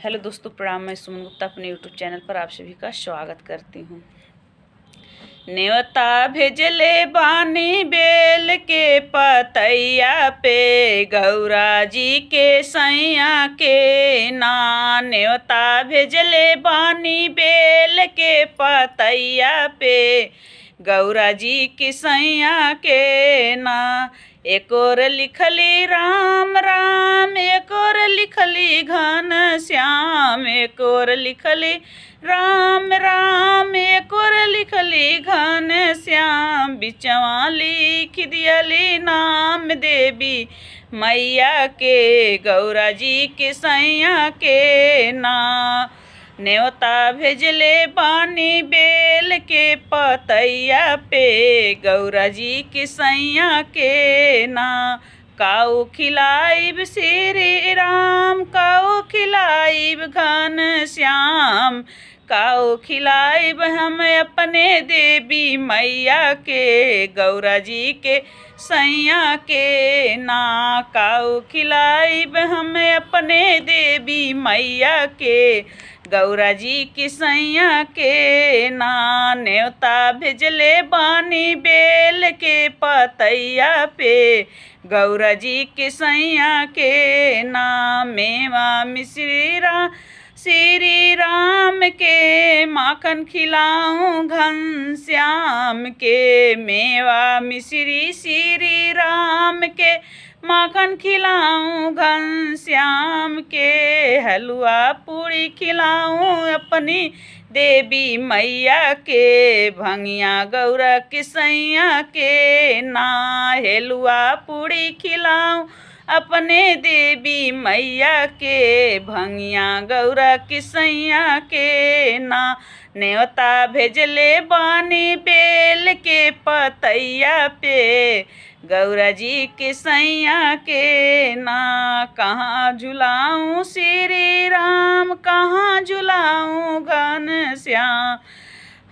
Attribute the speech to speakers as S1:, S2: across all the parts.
S1: Hello दोस्तों, प्रणाम। मैं सुमन गुप्ता अपने यूट्यूब चैनल पर आप सभी का स्वागत करती हूँ। न्योता भेजले बानी बेल के पतैया पे, गौरा जी के सैया के ना। न्योता भेजले बानी बेल के पतैया पे, गौरा जी की सैया के ना। एक और लिखली राम राम, एक और लिखली घन श्याम, एक और लिखली राम राम, एक और लिखली घन श्याम। बिचवा लिख दियली नाम देवी मैया के, गौरा जी के सैया के ना। न्योता भेजले बानी बेल के पतैया पे, गौरा जी की सैया के ना। काऊ खिलाइब श्री राम, काऊ खिलाइब घन श्याम, काऊ खिलाइब हम अपने देवी मैया के, गौरा जी के सैया के ना। काऊ खिलाइब हम अपने देवी मैया के, गौरा जी की सैया के ना। न्योता भेजले बानी बेल के पतैया पे, गौरा जी की सैया के ना। मेवा मिश्री श्री राम के, माखन खिलाऊं घनश्याम के। मेवा मिश्री श्री राम के, माखन खिलाऊं घनश्याम के। हलवा पूड़ी खिलाऊं अपनी देवी मैया के, भंगिया गौरा की सैया के ना। हलवा पूड़ी खिलाऊं अपने देवी मैया के, भंगिया गौरा की सैया के ना। न्योता भेजले बानी बेल के पतैया पे, गौरा जी के सैया के ना। कहाँ झुलाऊं श्री राम, कहाँ झुलाऊं घन श्याम,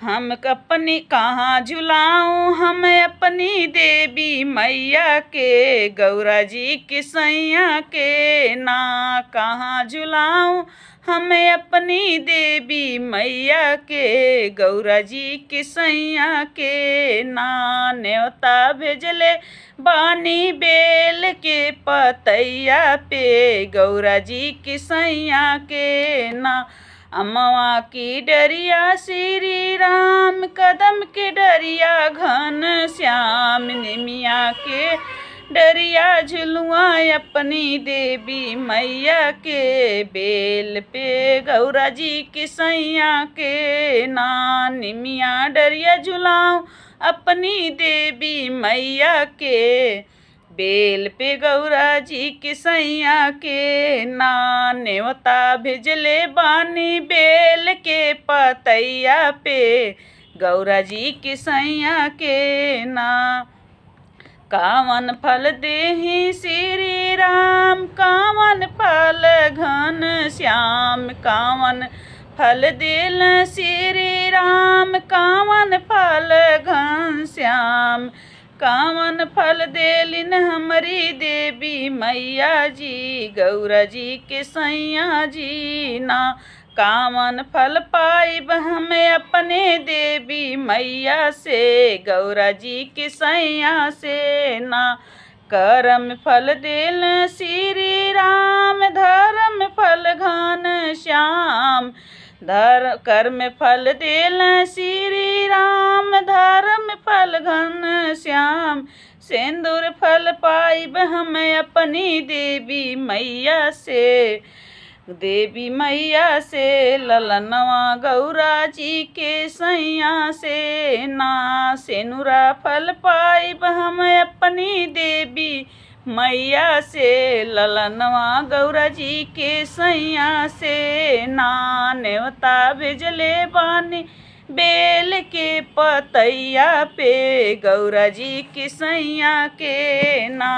S1: हम अपनी कहाँ झुलाऊं हम अपनी देवी मैया के, गौरा जी की सैया के ना। कहाँ झुलाऊं हम अपनी देवी मैया के, गौरा जी की सैया के ना। न्योता भेजले बानी बेल के पतैया पे, गौरा जी की सैया के ना। अमवा की डरिया श्री राम, कदम के डरिया घन श्याम, निमिया के डरिया झुलुआ अपनी देवी मैया के, बेल पे गौरा जी की सैया के ना। निमिया डरिया झुलाऊं अपनी देवी मैया के, बेल पे गौरा जी की सैया के ना। न्योता भेजले बानी बेल के पतैया पे, गौरा जी की सैया के ना। कावन फल देहि श्री राम, कावन फल घन श्याम, कावन फल देल श्री राम, कावन फल घन श्याम। कावन फल देलिन हमारी देवी मैया जी, गौरा जी के सैया जी ना। कावन फल पाइब हमें अपने देवी मैया से, गौरा जी के सैया से ना। करम फल देल श्री राम, धर्म फल घन श्याम, कर्म फल देल श्री राम, धर्म फल घन श्याम। सिंदूर फल पाइब हम अपनी देवी मैया से, देवी मैया से ललनवा गौरा जी के सैया से ना। सेनुरा फल पाइब हम अपनी देवी मैया से, ललनवा गौरा जी के सैया से ना। न्योता भेजले बानी बेल के पतैया पे, गौरा जी की सैया के ना।